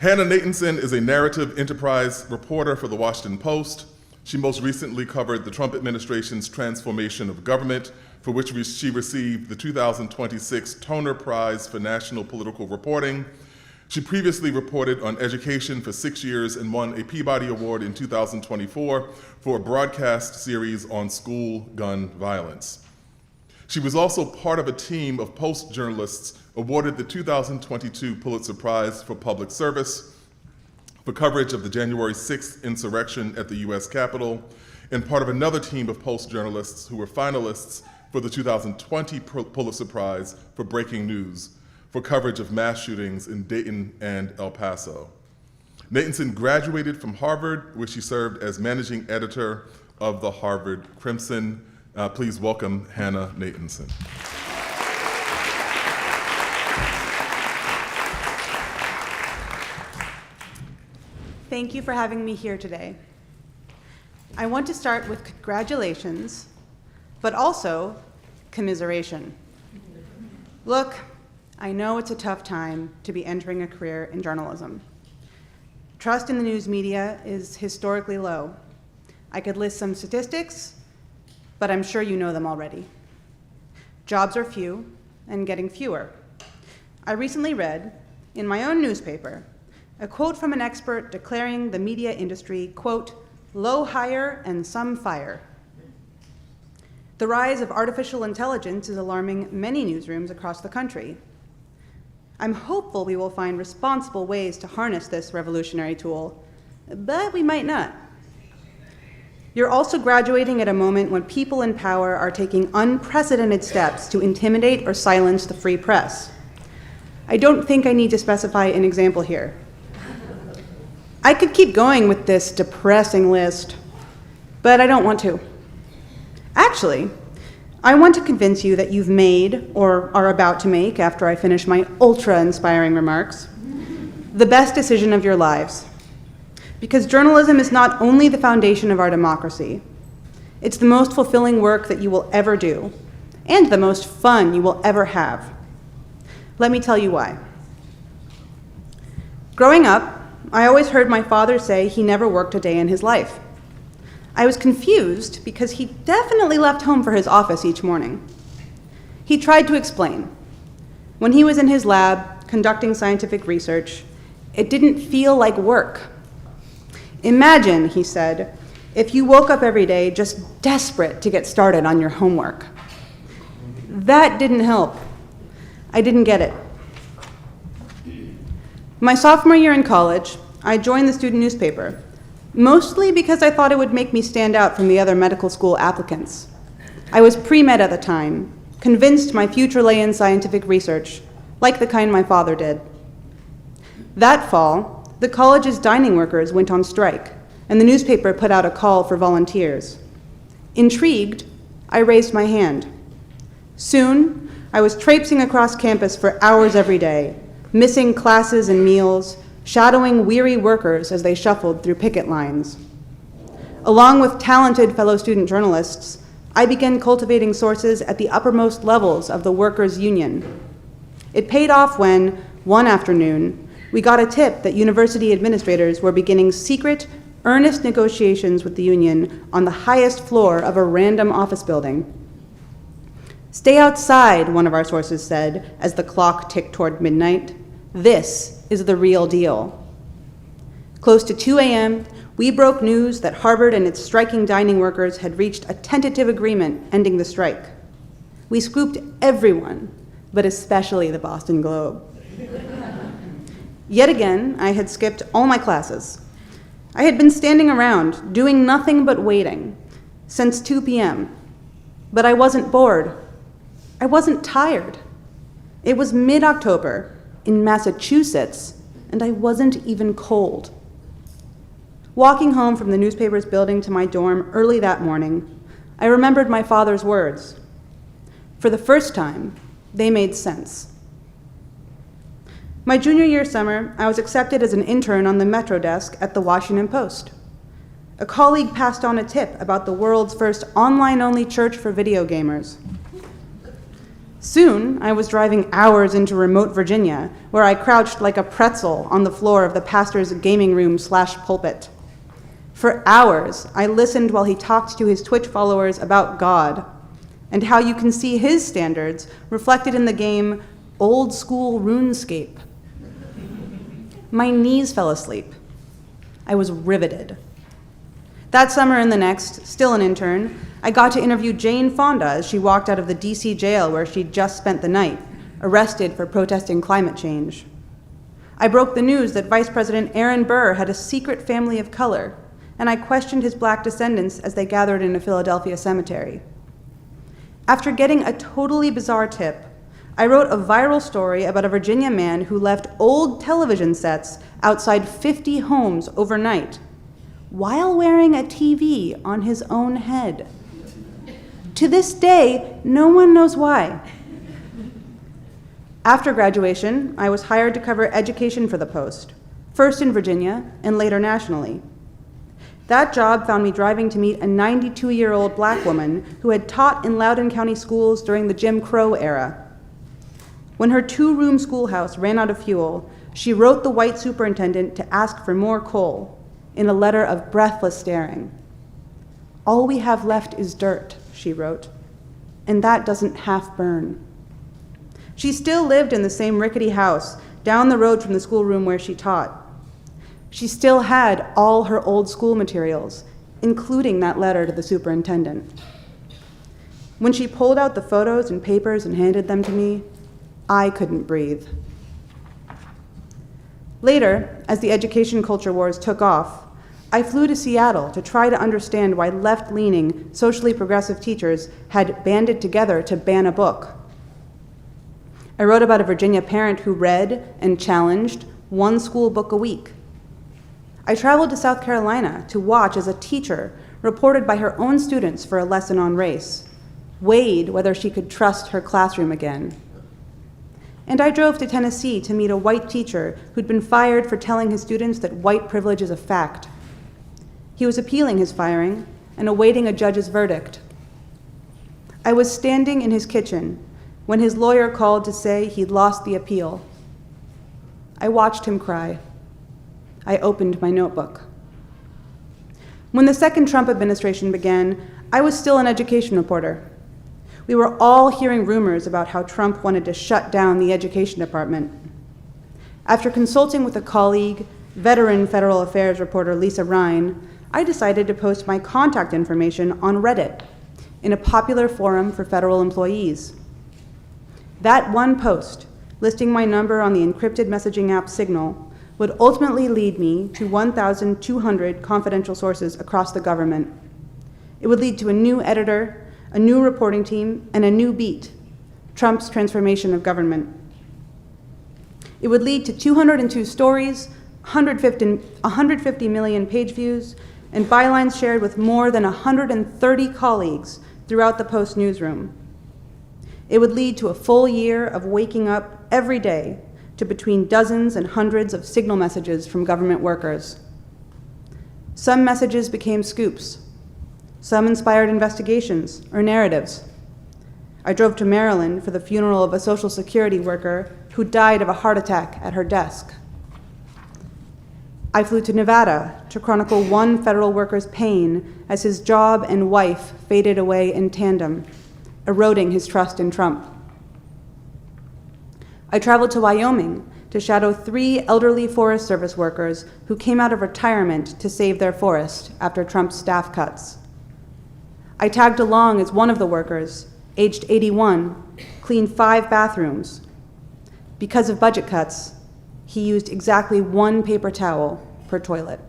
Hannah Natanson is a narrative enterprise reporter for the Washington Post. She most recently covered the Trump administration's transformation of government, for which she received the 2026 Toner Prize for National Political Reporting. She previously reported on education for 6 years and won a Peabody Award in 2024 for a broadcast series on school gun violence. She was also part of a team of Post journalists awarded the 2022 Pulitzer Prize for Public Service for coverage of the January 6th insurrection at the US Capitol, and part of another team of Post journalists who were finalists for the 2020 Pulitzer Prize for Breaking News for coverage of mass shootings in Dayton and El Paso. Natanson graduated from Harvard, where she served as managing editor of the Harvard Crimson. Please welcome Hannah Natanson. Thank you for having me here today. I want to start with congratulations, but also commiseration. Look, I know it's a tough time to be entering a career in journalism. Trust in the news media is historically low. I could list some statistics, but I'm sure you know them already. Jobs are few and getting fewer. I recently read, in my own newspaper, a quote from an expert declaring the media industry, quote, low hire and some fire. The rise of artificial intelligence is alarming many newsrooms across the country. I'm hopeful we will find responsible ways to harness this revolutionary tool, but we might not. You're also graduating at a moment when people in power are taking unprecedented steps to intimidate or silence the free press. I don't think I need to specify an example here. I could keep going with this depressing list, but I don't want to. Actually, I want to convince you that you've made, or are about to make after I finish my ultra-inspiring remarks, the best decision of your lives. Because journalism is not only the foundation of our democracy, it's the most fulfilling work that you will ever do, and the most fun you will ever have. Let me tell you why. Growing up, I always heard my father say he never worked a day in his life. I was confused because he definitely left home for his office each morning. He tried to explain. When he was in his lab conducting scientific research, it didn't feel like work. Imagine, he said, if you woke up every day just desperate to get started on your homework. That didn't help. I didn't get it. My sophomore year in college, I joined the student newspaper, mostly because I thought it would make me stand out from the other medical school applicants. I was pre-med at the time, convinced my future lay in scientific research, like the kind my father did. That fall, the college's dining workers went on strike, and the newspaper put out a call for volunteers. Intrigued, I raised my hand. Soon, I was traipsing across campus for hours every day, missing classes and meals, shadowing weary workers as they shuffled through picket lines. Along with talented fellow student journalists, I began cultivating sources at the uppermost levels of the workers' union. It paid off when, one afternoon, we got a tip that university administrators were beginning secret, earnest negotiations with the union on the highest floor of a random office building. "Stay outside," one of our sources said as the clock ticked toward midnight. "This is the real deal." Close to 2 a.m., we broke news that Harvard and its striking dining workers had reached a tentative agreement ending the strike. We scooped everyone, but especially the Boston Globe. Yet again, I had skipped all my classes. I had been standing around, doing nothing but waiting, since 2 p.m. But I wasn't bored. I wasn't tired. It was mid-October in Massachusetts, and I wasn't even cold. Walking home from the newspaper's building to my dorm early that morning, I remembered my father's words. For the first time, they made sense. My junior year summer, I was accepted as an intern on the Metro desk at the Washington Post. A colleague passed on a tip about the world's first online-only church for video gamers. Soon, I was driving hours into remote Virginia, where I crouched like a pretzel on the floor of the pastor's gaming room/pulpit. For hours, I listened while he talked to his Twitch followers about God and how you can see his standards reflected in the game Old School RuneScape. My knees fell asleep. I was riveted. That summer and the next, still an intern, I got to interview Jane Fonda as she walked out of the DC jail where she'd just spent the night, arrested for protesting climate change. I broke the news that Vice President Aaron Burr had a secret family of color, and I questioned his black descendants as they gathered in a Philadelphia cemetery. After getting a totally bizarre tip, I wrote a viral story about a Virginia man who left old television sets outside 50 homes overnight while wearing a TV on his own head. To this day, no one knows why. After graduation, I was hired to cover education for the Post, first in Virginia and later nationally. That job found me driving to meet a 92-year-old black woman who had taught in Loudoun County schools during the Jim Crow era. When her 2-room schoolhouse ran out of fuel, she wrote the white superintendent to ask for more coal in a letter of breathless staring. "All we have left is dirt," she wrote, "and that doesn't half burn." She still lived in the same rickety house down the road from the schoolroom where she taught. She still had all her old school materials, including that letter to the superintendent. When she pulled out the photos and papers and handed them to me, I couldn't breathe. Later, as the education culture wars took off, I flew to Seattle to try to understand why left-leaning, socially progressive teachers had banded together to ban a book. I wrote about a Virginia parent who read and challenged one school book a week. I traveled to South Carolina to watch as a teacher reported by her own students for a lesson on race, weighed whether she could trust her classroom again. And I drove to Tennessee to meet a white teacher who'd been fired for telling his students that white privilege is a fact. He was appealing his firing and awaiting a judge's verdict. I was standing in his kitchen when his lawyer called to say he'd lost the appeal. I watched him cry. I opened my notebook. When the second Trump administration began, I was still an education reporter. We were all hearing rumors about how Trump wanted to shut down the education department. After consulting with a colleague, veteran federal affairs reporter Lisa Ryan, I decided to post my contact information on Reddit, in a popular forum for federal employees. That one post, listing my number on the encrypted messaging app Signal, would ultimately lead me to 1,200 confidential sources across the government. It would lead to a new editor, a new reporting team, and a new beat, Trump's transformation of government. It would lead to 202 stories, 150 million page views, and bylines shared with more than 130 colleagues throughout the Post newsroom. It would lead to a full year of waking up every day to between dozens and hundreds of Signal messages from government workers. Some messages became scoops. Some inspired investigations or narratives. I drove to Maryland for the funeral of a Social Security worker who died of a heart attack at her desk. I flew to Nevada to chronicle one federal worker's pain as his job and wife faded away in tandem, eroding his trust in Trump. I traveled to Wyoming to shadow 3 elderly Forest Service workers who came out of retirement to save their forest after Trump's staff cuts. I tagged along as one of the workers, aged 81, cleaned 5 bathrooms. Because of budget cuts, he used exactly 1 paper towel per toilet.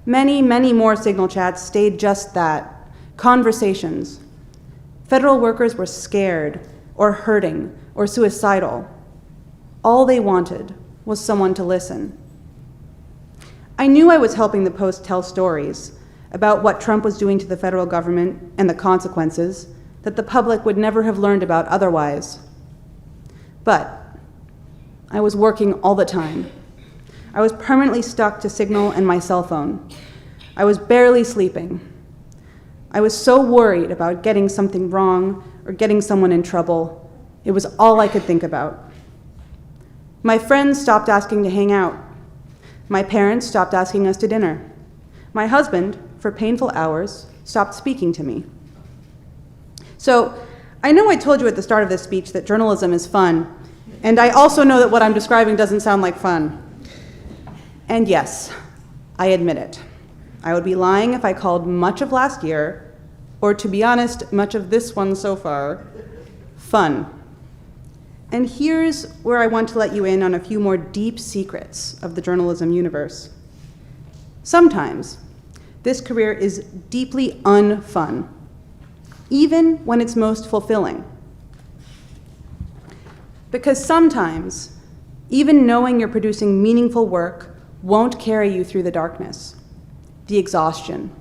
Many, many more Signal chats stayed just that, conversations. Federal workers were scared or hurting or suicidal. All they wanted was someone to listen. I knew I was helping the Post tell stories about what Trump was doing to the federal government and the consequences that the public would never have learned about otherwise. But I was working all the time. I was permanently stuck to Signal and my cell phone. I was barely sleeping. I was so worried about getting something wrong or getting someone in trouble. It was all I could think about. My friends stopped asking to hang out. My parents stopped asking us to dinner. My husband, for painful hours, stopped speaking to me. So, I know I told you at the start of this speech that journalism is fun, and I also know that what I'm describing doesn't sound like fun. And yes, I admit it. I would be lying if I called much of last year, or to be honest, much of this one so far, fun. And here's where I want to let you in on a few more deep secrets of the journalism universe. Sometimes, this career is deeply unfun, even when it's most fulfilling. Because sometimes, even knowing you're producing meaningful work won't carry you through the darkness, the exhaustion,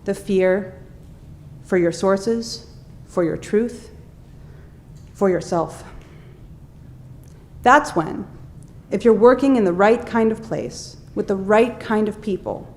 the fear for your sources, for your truth, for yourself. That's when, if you're working in the right kind of place, with the right kind of people,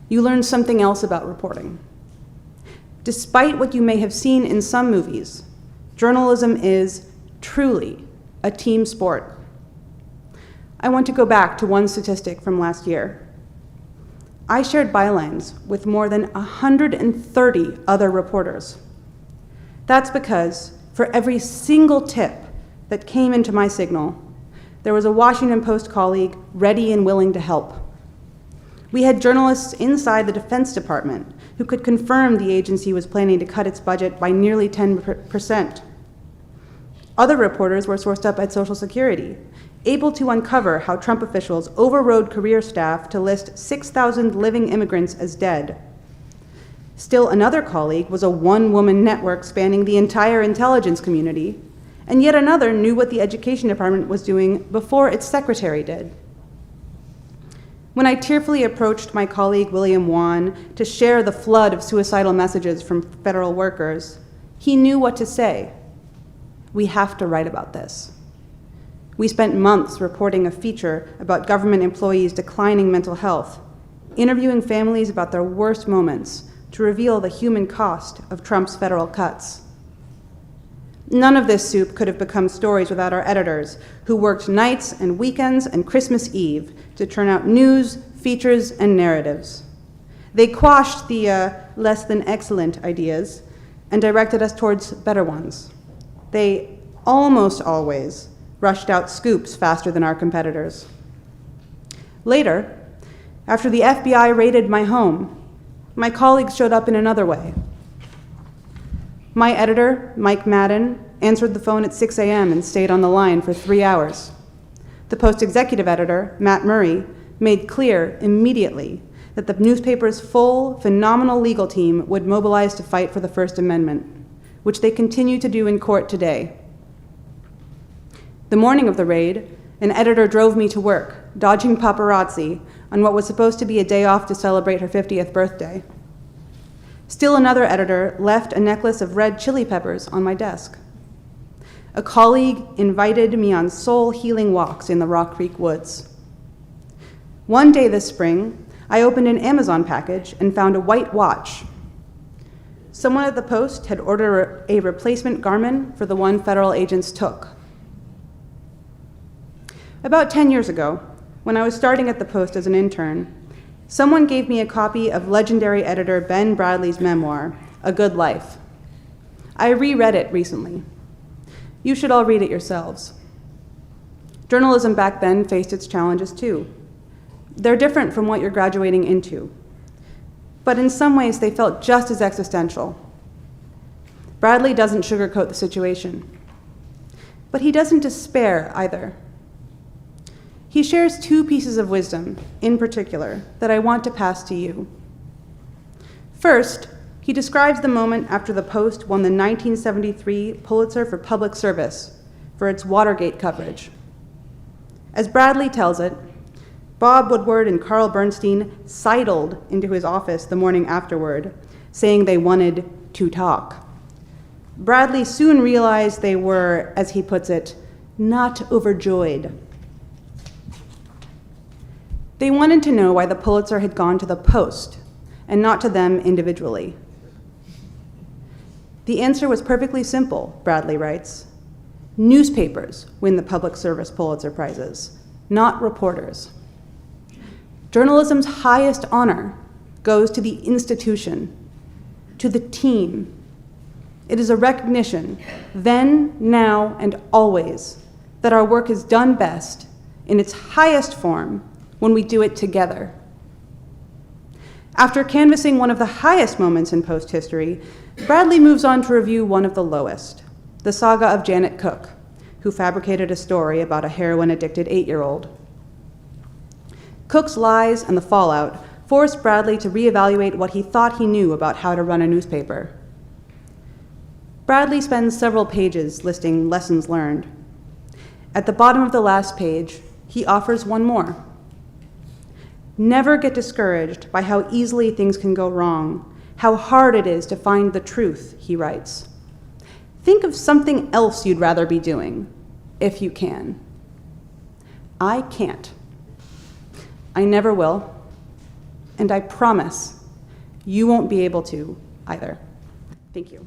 you learn something else about reporting. Despite what you may have seen in some movies, journalism is truly a team sport. I want to go back to one statistic from last year. I shared bylines with more than 130 other reporters. That's because for every single tip that came into my signal, there was a Washington Post colleague ready and willing to help. We had journalists inside the Defense Department who could confirm the agency was planning to cut its budget by nearly 10%. Other reporters were sourced up at Social Security, able to uncover how Trump officials overrode career staff to list 6,000 living immigrants as dead. Still another colleague was a one-woman network spanning the entire intelligence community, and yet another knew what the Education Department was doing before its secretary did. When I tearfully approached my colleague William Wan to share the flood of suicidal messages from federal workers, he knew what to say. We have to write about this. We spent months reporting a feature about government employees' declining mental health, interviewing families about their worst moments to reveal the human cost of Trump's federal cuts. None of this soup could have become stories without our editors, who worked nights and weekends and Christmas Eve to turn out news, features, and narratives. They quashed the less than excellent ideas and directed us towards better ones. They almost always rushed out scoops faster than our competitors. Later, after the FBI raided my home, my colleagues showed up in another way. My editor, Mike Madden, answered the phone at 6 a.m. and stayed on the line for 3 hours. The Post executive editor, Matt Murray, made clear immediately that the newspaper's full, phenomenal legal team would mobilize to fight for the First Amendment, which they continue to do in court today. The morning of the raid, an editor drove me to work, dodging paparazzi on what was supposed to be a day off to celebrate her 50th birthday. Still another editor left a necklace of red chili peppers on my desk. A colleague invited me on soul-healing walks in the Rock Creek woods. One day this spring, I opened an Amazon package and found a white watch. Someone at the Post had ordered a replacement Garmin for the one federal agents took. About 10 years ago, when I was starting at the Post as an intern, someone gave me a copy of legendary editor Ben Bradlee's memoir, A Good Life. I reread it recently. You should all read it yourselves. Journalism back then faced its challenges too. They're different from what you're graduating into, but in some ways they felt just as existential. Bradlee doesn't sugarcoat the situation, but he doesn't despair either. He shares two pieces of wisdom, in particular, that I want to pass to you. First, he describes the moment after the Post won the 1973 Pulitzer for Public Service for its Watergate coverage. As Bradlee tells it, Bob Woodward and Carl Bernstein sidled into his office the morning afterward, saying they wanted to talk. Bradlee soon realized they were, as he puts it, not overjoyed. They wanted to know why the Pulitzer had gone to the Post and not to them individually. The answer was perfectly simple, Bradley writes. Newspapers win the public service Pulitzer Prizes, not reporters. Journalism's highest honor goes to the institution, to the team. It is a recognition, then, now, and always, that our work is done best, in its highest form, when we do it together. After canvassing one of the highest moments in Post history, Bradley moves on to review one of the lowest, the saga of Janet Cook, who fabricated a story about a heroin-addicted 8-year-old. Cook's lies and the fallout forced Bradley to reevaluate what he thought he knew about how to run a newspaper. Bradley spends several pages listing lessons learned. At the bottom of the last page, he offers one more. Never get discouraged by how easily things can go wrong, how hard it is to find the truth, he writes. Think of something else you'd rather be doing, if you can. I can't. I never will, and I promise you won't be able to either. Thank you.